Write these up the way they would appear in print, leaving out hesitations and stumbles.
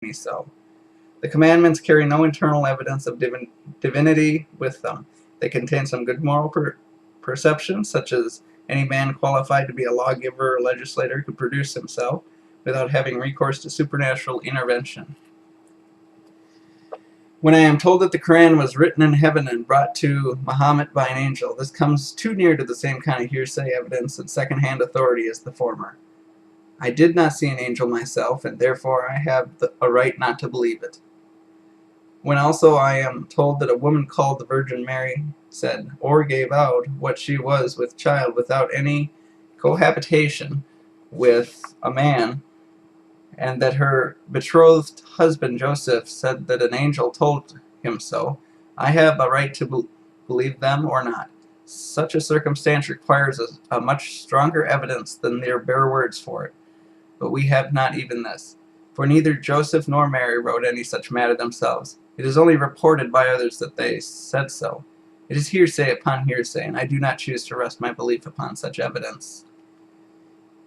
me so. The commandments carry no internal evidence of divinity with them. They contain some good moral perception, such as any man qualified to be a lawgiver or legislator could produce himself without having recourse to supernatural intervention. When I am told that the Quran was written in heaven and brought to Muhammad by an angel, this comes too near to the same kind of hearsay evidence and second-hand authority as the former. I did not see an angel myself, and therefore I have a right not to believe it. When also I am told that a woman called the Virgin Mary said, or gave out, what she was with child without any cohabitation with a man, and that her betrothed husband Joseph said that an angel told him so, I have a right to believe them or not. Such a circumstance requires a much stronger evidence than their bare words for it. But we have not even this, for neither Joseph nor Mary wrote any such matter themselves. It is only reported by others that they said so. It is hearsay upon hearsay, and I do not choose to rest my belief upon such evidence.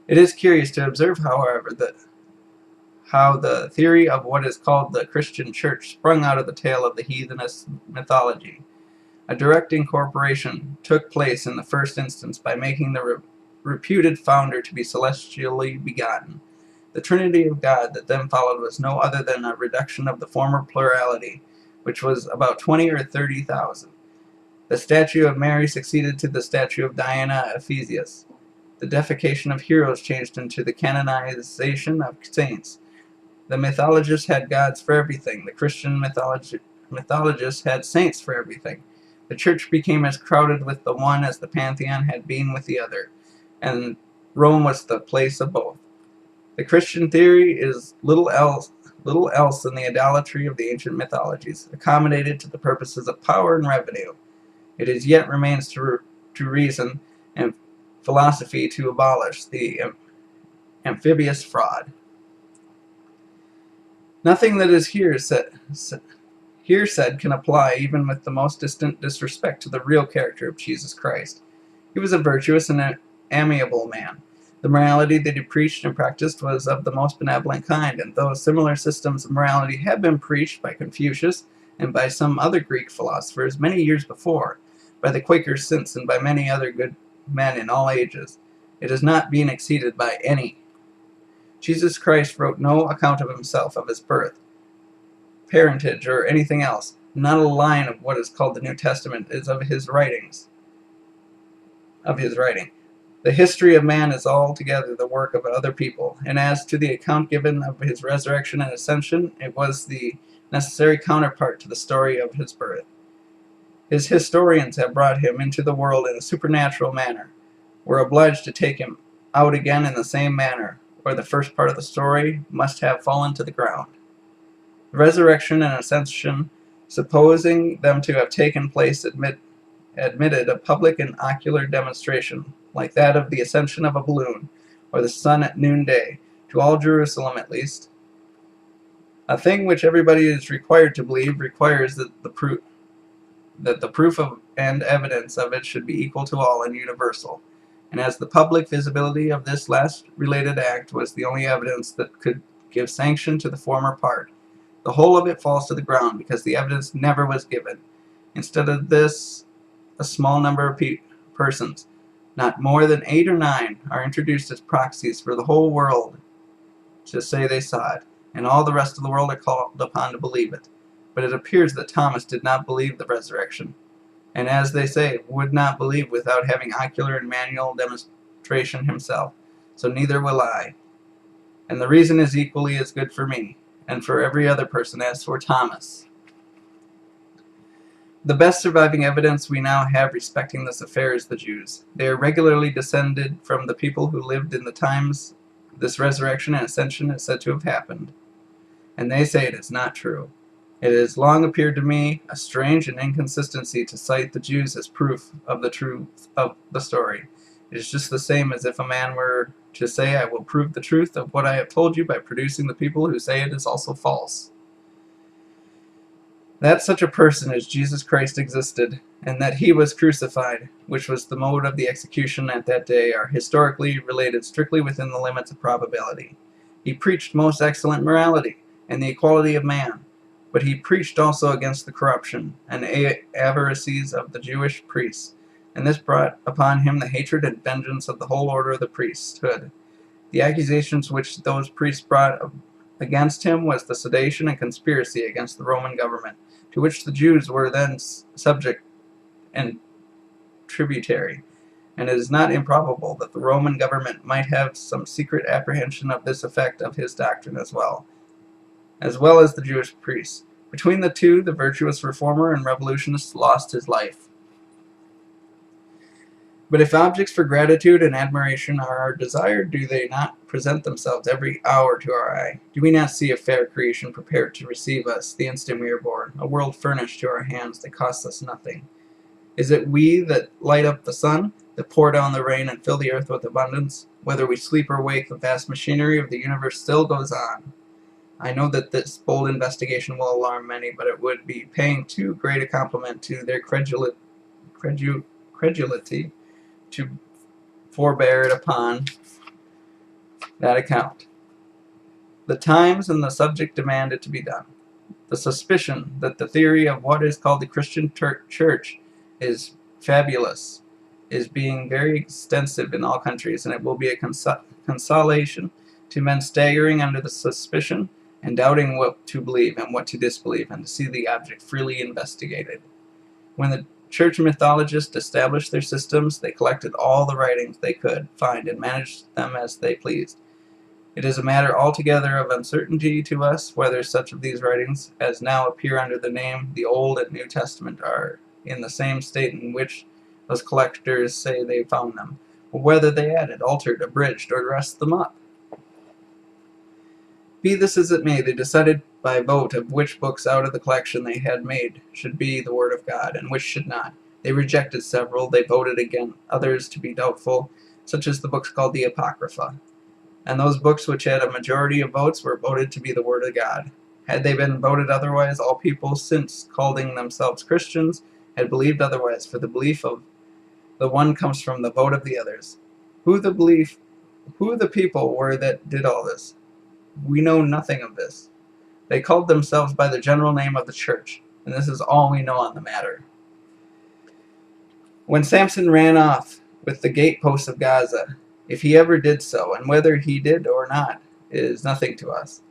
It is curious to observe, however, how the theory of what is called the Christian Church sprung out of the tale of the heathenist mythology. A direct incorporation took place in the first instance by making the reputed founder to be celestially begotten. The Trinity of God that then followed was no other than a reduction of the former plurality, which was about 20 or 30,000. The statue of Mary succeeded to the statue of Diana Ephesius. The deification of heroes changed into the canonization of saints. The mythologists had gods for everything. The Christian mythologists had saints for everything. The church became as crowded with the one as the pantheon had been with the other, and Rome was the place of both. The Christian theory is little else than the idolatry of the ancient mythologies, accommodated to the purposes of power and revenue. It is yet remains to reason and philosophy to abolish the amphibious fraud. Nothing that is here said can apply even with the most distant disrespect to the real character of Jesus Christ. He was a virtuous and amiable man. The morality that he preached and practiced was of the most benevolent kind, and though similar systems of morality had been preached by Confucius and by some other Greek philosophers many years before, by the Quakers since, and by many other good men in all ages, it has not been exceeded by any. Jesus Christ wrote no account of himself, of his birth, parentage, or anything else. Not a line of what is called the New Testament is of his writing. The history of man is altogether the work of other people, and as to the account given of his resurrection and ascension, it was the necessary counterpart to the story of his birth. His historians have brought him into the world in a supernatural manner, were obliged to take him out again in the same manner, or the first part of the story must have fallen to the ground. The resurrection and ascension, supposing them to have taken place, admitted a public and ocular demonstration, like that of the ascension of a balloon, or the sun at noonday, to all Jerusalem at least. A thing which everybody is required to believe requires that the proof of and evidence of it should be equal to all and universal. And as the public visibility of this last related act was the only evidence that could give sanction to the former part, the whole of it falls to the ground, because the evidence never was given. Instead of this, a small number of persons, not more than 8 or 9, are introduced as proxies for the whole world to say they saw it, and all the rest of the world are called upon to believe it. But it appears that Thomas did not believe the resurrection, and as they say, would not believe without having ocular and manual demonstration himself. So neither will I. And the reason is equally as good for me, and for every other person as for Thomas. The best surviving evidence we now have respecting this affair is the Jews. They are regularly descended from the people who lived in the times this resurrection and ascension is said to have happened, and they say it is not true. It has long appeared to me a strange and inconsistency to cite the Jews as proof of the truth of the story. It is just the same as if a man were to say, I will prove the truth of what I have told you by producing the people who say it is also false. That such a person as Jesus Christ existed, and that he was crucified, which was the mode of the execution at that day, are historically related strictly within the limits of probability. He preached most excellent morality, and the equality of man. But he preached also against the corruption and avarices of the Jewish priests, and this brought upon him the hatred and vengeance of the whole order of the priesthood. The accusations which those priests brought against him was the sedition and conspiracy against the Roman government, to which the Jews were then subject and tributary, and it is not improbable that the Roman government might have some secret apprehension of this effect of his doctrine as well as the Jewish priests. Between the two, the virtuous reformer and revolutionist lost his life. But if objects for gratitude and admiration are desired, do they not present themselves every hour to our eye? Do we not see a fair creation prepared to receive us the instant we are born, a world furnished to our hands that costs us nothing? Is it we that light up the sun, that pour down the rain and fill the earth with abundance? Whether we sleep or wake, the vast machinery of the universe still goes on. I know that this bold investigation will alarm many, but it would be paying too great a compliment to their credulity to forbear it upon that account. The times and the subject demand it to be done. The suspicion that the theory of what is called the Christian Church is fabulous is being very extensive in all countries, and it will be a consolation to men staggering under the suspicion and doubting what to believe and what to disbelieve, and to see the object freely investigated. When the church mythologists established their systems, they collected all the writings they could find and managed them as they pleased. It is a matter altogether of uncertainty to us whether such of these writings as now appear under the name the Old and New Testament are in the same state in which those collectors say they found them, or whether they added, altered, abridged, or dressed them up. Be this as it may, they decided by vote of which books out of the collection they had made should be the Word of God, and which should not. They rejected several, they voted again others to be doubtful, such as the books called the Apocrypha. And those books which had a majority of votes were voted to be the Word of God. Had they been voted otherwise, all people, since calling themselves Christians, had believed otherwise, for the belief of the one comes from the vote of the others. Who the people were that did all this? We know nothing of this. They called themselves by the general name of the church, and this is all we know on the matter. When Samson ran off with the gateposts of Gaza, if he ever did so, and whether he did or not, is nothing to us.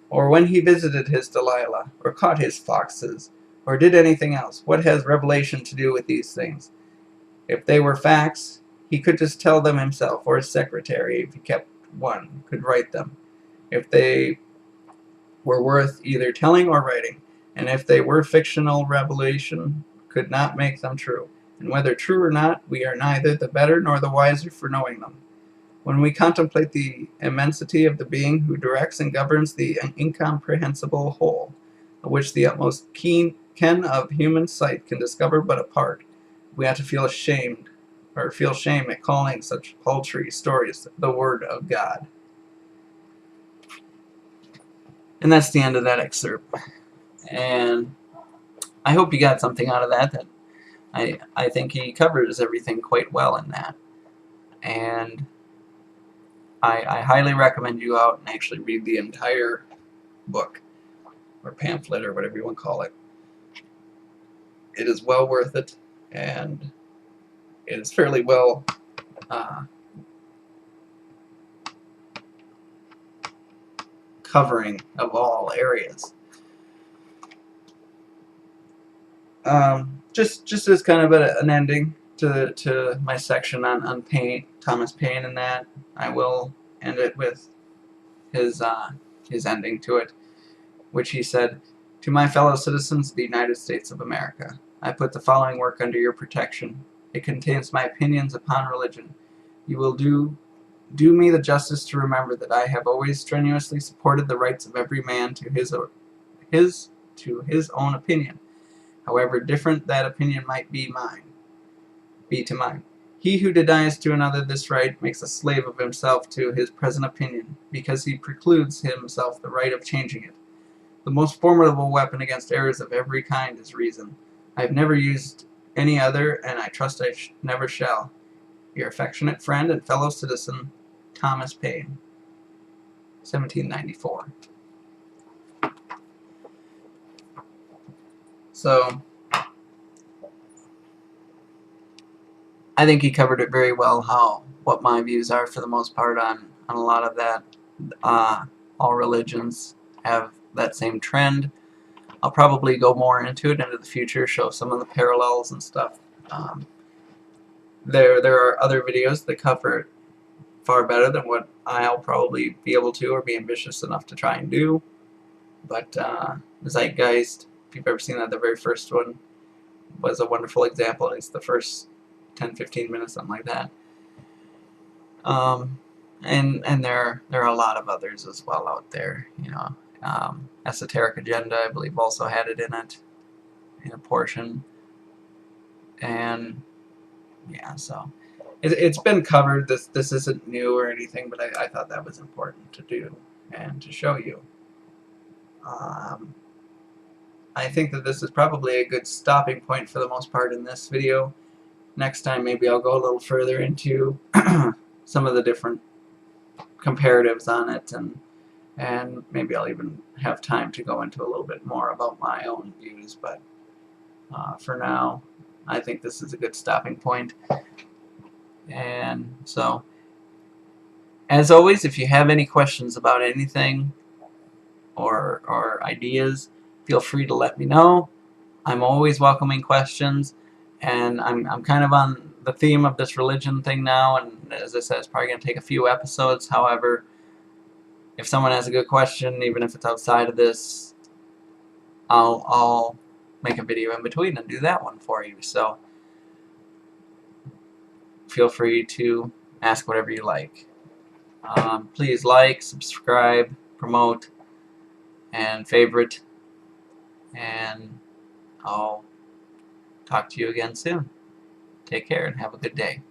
Or when he visited his Delilah, or caught his foxes, or did anything else, what has revelation to do with these things? If they were facts, he could just tell them himself, or his secretary, if he kept one, could write them. If they were worth either telling or writing, and if they were fictional, revelation could not make them true. And whether true or not, we are neither the better nor the wiser for knowing them. When we contemplate the immensity of the being who directs and governs the incomprehensible whole, of which the utmost keen ken of human sight can discover but a part, we ought to feel shame at calling such paltry stories the Word of God. And that's the end of that excerpt. And I hope you got something out of that. I think he covers everything quite well in that. And I highly recommend you out and actually read the entire book, or pamphlet, or whatever you want to call it. It is well worth it, and it is fairly well covering of all areas. Just as kind of an ending to my section on Paine, Thomas Paine, and that, I will end it with his ending to it, which he said, "To my fellow citizens of the United States of America, I put the following work under your protection. It contains my opinions upon religion. You will do me the justice to remember that I have always strenuously supported the rights of every man to his own opinion, however different that opinion might be to mine. He who denies to another this right makes a slave of himself to his present opinion, because he precludes himself the right of changing it. The most formidable weapon against errors of every kind is reason. I have never used any other, and I trust I never shall. Your affectionate friend and fellow citizen, Thomas Paine, 1794. So I think he covered it very well, what my views are for the most part on a lot of that. All religions have that same trend. I'll probably go more into it into the future, show some of the parallels and stuff. Um, there are other videos that cover it far better than what I'll probably be able to or be ambitious enough to try and do. But Zeitgeist, if you've ever seen that, the very first one was a wonderful example. It's the first 10-15 minutes, something like that. And there are a lot of others as well out there. Esoteric Agenda, I believe, also had it in it in a portion. And yeah, so it's been covered. This isn't new or anything, but I thought that was important to do and to show you. I think that this is probably a good stopping point for the most part in this video. Next time maybe I'll go a little further into some of the different comparatives on it, and maybe I'll even have time to go into a little bit more about my own views, but for now I think this is a good stopping point. And so, as always, if you have any questions about anything or ideas, feel free to let me know. I'm always welcoming questions, and I'm kind of on the theme of this religion thing now, and as I said, it's probably going to take a few episodes. However, if someone has a good question, even if it's outside of this, I'll make a video in between and do that one for you. So feel free to ask whatever you like. Please like, subscribe, promote, and favorite, and I'll talk to you again soon. Take care and have a good day.